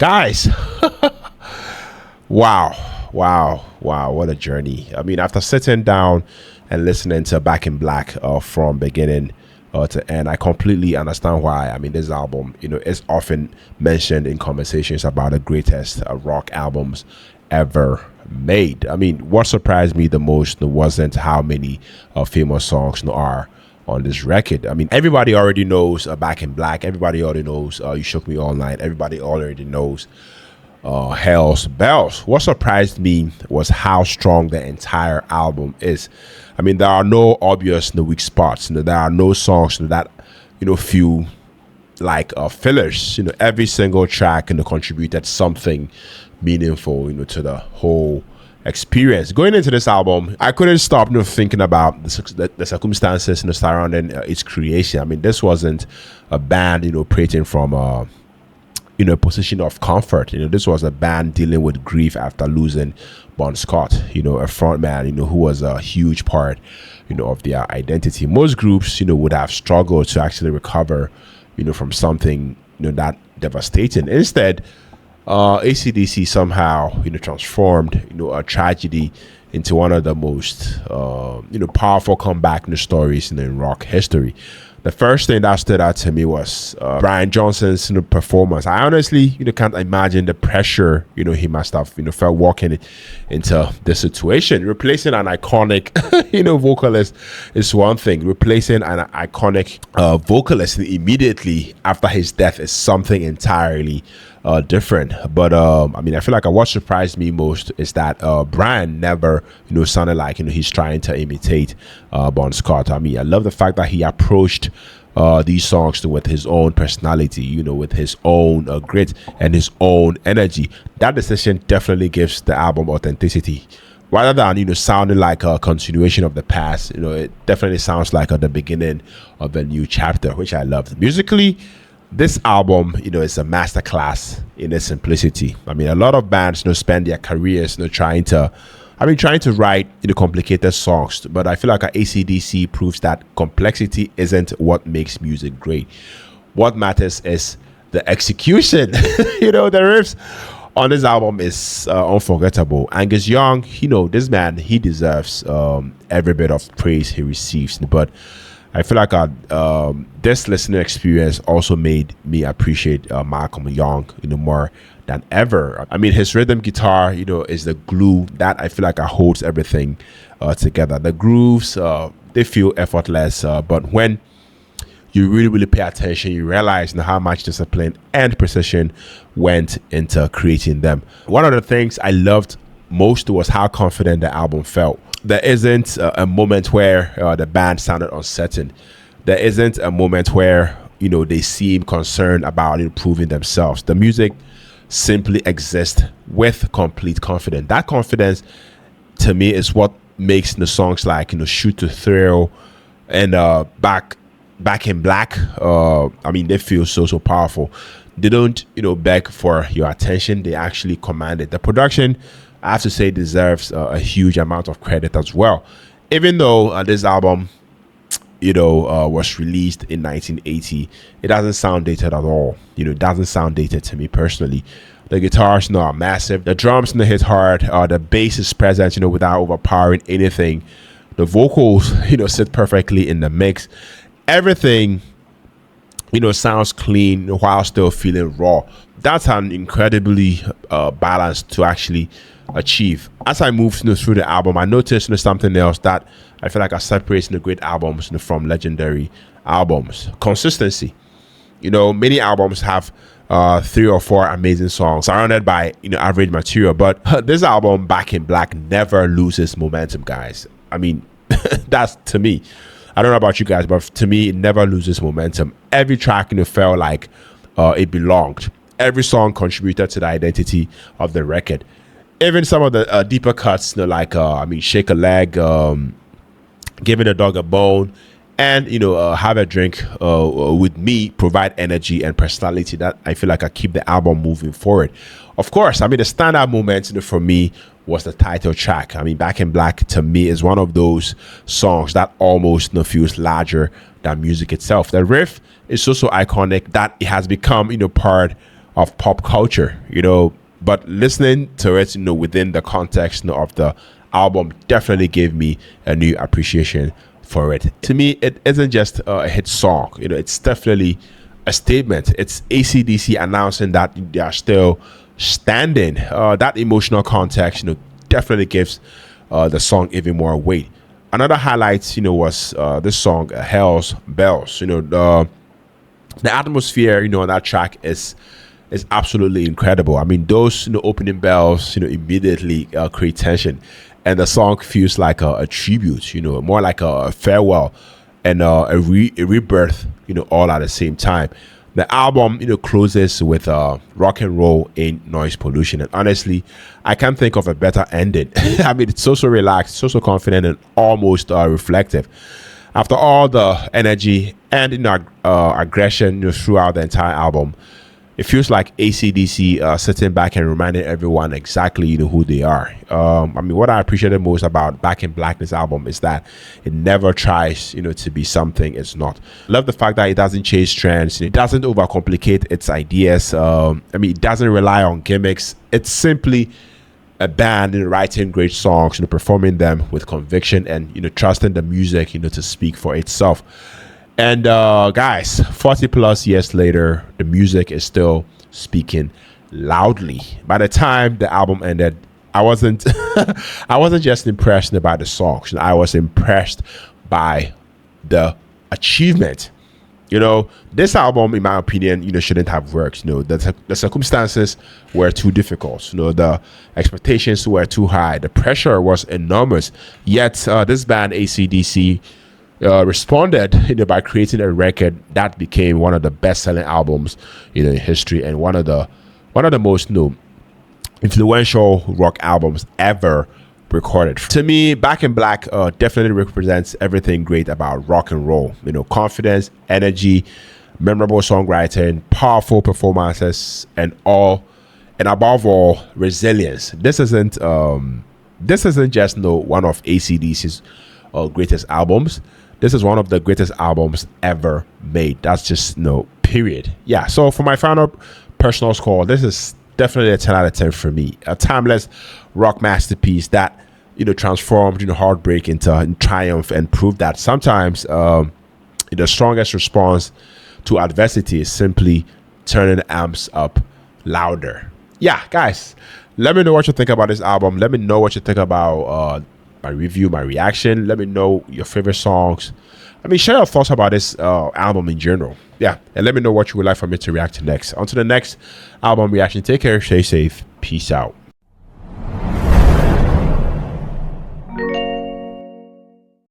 Guys, wow, what a journey. I mean, after sitting down and listening to Back in Black from beginning to end, I completely understand why. I mean, this album, is often mentioned in conversations about the greatest rock albums ever made. I mean, what surprised me the most wasn't how many famous songs are on this record. I mean, everybody already knows Back in Black. Everybody already knows You Shook Me All Night. Everybody already knows Hell's Bells. What surprised me was how strong the entire album is. I mean, there are no obvious weak spots. There are no songs that feel like fillers. Every single track contributed something meaningful to the whole experience. Going into this album, I couldn't stop thinking about the circumstances surrounding its creation. I mean, this wasn't a band operating from a position of comfort. This was a band dealing with grief after losing Bon Scott, a front man who was a huge part of their identity. Most groups would have struggled to actually recover from something that devastating. Instead, ACDC somehow transformed a tragedy into one of the most powerful comeback stories in rock history. The first thing that stood out to me was Brian Johnson's performance. I honestly can't imagine the pressure he must have felt walking into this situation. Replacing an iconic vocalist is one thing. Replacing an iconic vocalist immediately after his death is something entirely different. But I mean, I feel like what surprised me most is that Brian never sounded like he's trying to imitate Bon Scott. I mean, I love the fact that he approached these songs with his own personality, with his own grit and his own energy. That decision definitely gives the album authenticity. Rather than sounding like a continuation of the past, it definitely sounds like the beginning of a new chapter, which I loved. Musically, this album, is a masterclass in its simplicity. I mean, a lot of bands, spend their careers, trying to write complicated songs, but I feel like AC/DC proves that complexity isn't what makes music great. What matters is the execution. The riffs on this album is unforgettable. Angus Young, this man, he deserves every bit of praise he receives, but I feel like this listening experience also made me appreciate Malcolm Young, more than ever. I mean, his rhythm guitar, is the glue that I feel like holds everything together. The grooves, they feel effortless, but when you really pay attention, you realize how much discipline and precision went into creating them. One of the things I loved most was how confident the album felt. There isn't a moment where the band sounded uncertain. There isn't a moment where they seem concerned about improving themselves. The music simply exists with complete confidence. That confidence, to me, is what makes the songs like Shoot to Thrill and Back in Black. I mean, they feel so powerful. They don't beg for your attention. They actually command it. The production, I have to say, deserves a huge amount of credit as well. Even though this album, was released in 1980, it doesn't sound dated at all. It doesn't sound dated to me personally. The guitars, are massive. The drums hit hard. The bass is present, without overpowering anything. The vocals, sit perfectly in the mix. Everything, sounds clean while still feeling raw. That's an incredibly balance to actually achieve. As I moved through the album, I noticed something else that I feel like separates the great albums from legendary albums. Consistency. Many albums have 3 or 4 amazing songs surrounded by average material, but this album, Back in Black, never loses momentum, guys. I mean, that's to me. I don't know about you guys, but to me, it never loses momentum. Every track felt like it belonged. Every song contributed to the identity of the record. Even some of the deeper cuts, like Shake a Leg, Giving a Dog a Bone, and Have a Drink with Me, provide energy and personality that I feel like I keep the album moving forward. Of course, the standout moment for me was the title track. Back in Black, to me, is one of those songs that almost feels larger than music itself. The riff is so iconic that it has become part of pop culture, but listening to it, within the context, of the album definitely gave me a new appreciation for it. To me, it isn't just a hit song, it's definitely a statement. It's ACDC announcing that they are still standing. That emotional context, definitely gives the song even more weight. Another highlight, was this song, Hell's Bells. The atmosphere, on that track is absolutely incredible. I mean, those opening bells, immediately create tension, and the song feels like a tribute, more like a farewell and a rebirth, all at the same time. The album, closes with rock and roll ain't noise pollution, and honestly, I can't think of a better ending. I mean, it's so relaxed, so confident, and almost reflective. After all the energy and aggression throughout the entire album, it feels like ACDC sitting back and reminding everyone exactly who they are. I mean, what I appreciated most about Back in Blackness album is that it never tries to be something it's not. Love the fact that it doesn't chase trends, it doesn't overcomplicate its ideas. I mean, it doesn't rely on gimmicks. It's simply a band writing great songs, performing them with conviction, and trusting the music to speak for itself. And guys, 40 plus years later, the music is still speaking loudly. By the time the album ended, I wasn't I wasn't just impressed by the songs. I was impressed by the achievement. This album, in my opinion, shouldn't have worked. The circumstances were too difficult. The expectations were too high. The pressure was enormous. Yet this band, ACDC, responded by creating a record that became one of the best-selling albums in history, and one of the most influential rock albums ever recorded. To me, Back in Black definitely represents everything great about rock and roll. Confidence, energy, memorable songwriting, powerful performances, and above all, resilience. This isn't just one of ACDC's greatest albums. This is one of the greatest albums ever made. That's just period. Yeah. So for my final personal score, this is definitely a 10 out of 10 for me. A timeless rock masterpiece that transformed heartbreak into triumph, and proved that sometimes the strongest response to adversity is simply turning the amps up louder. Yeah, guys, let me know what you think about this album. Let me know what you think about my review, my reaction. Let me know your favorite songs. I mean, share your thoughts about this album in general. Yeah, and let me know what you would like for me to react to next. On to the next album reaction. Take care, stay safe, peace out.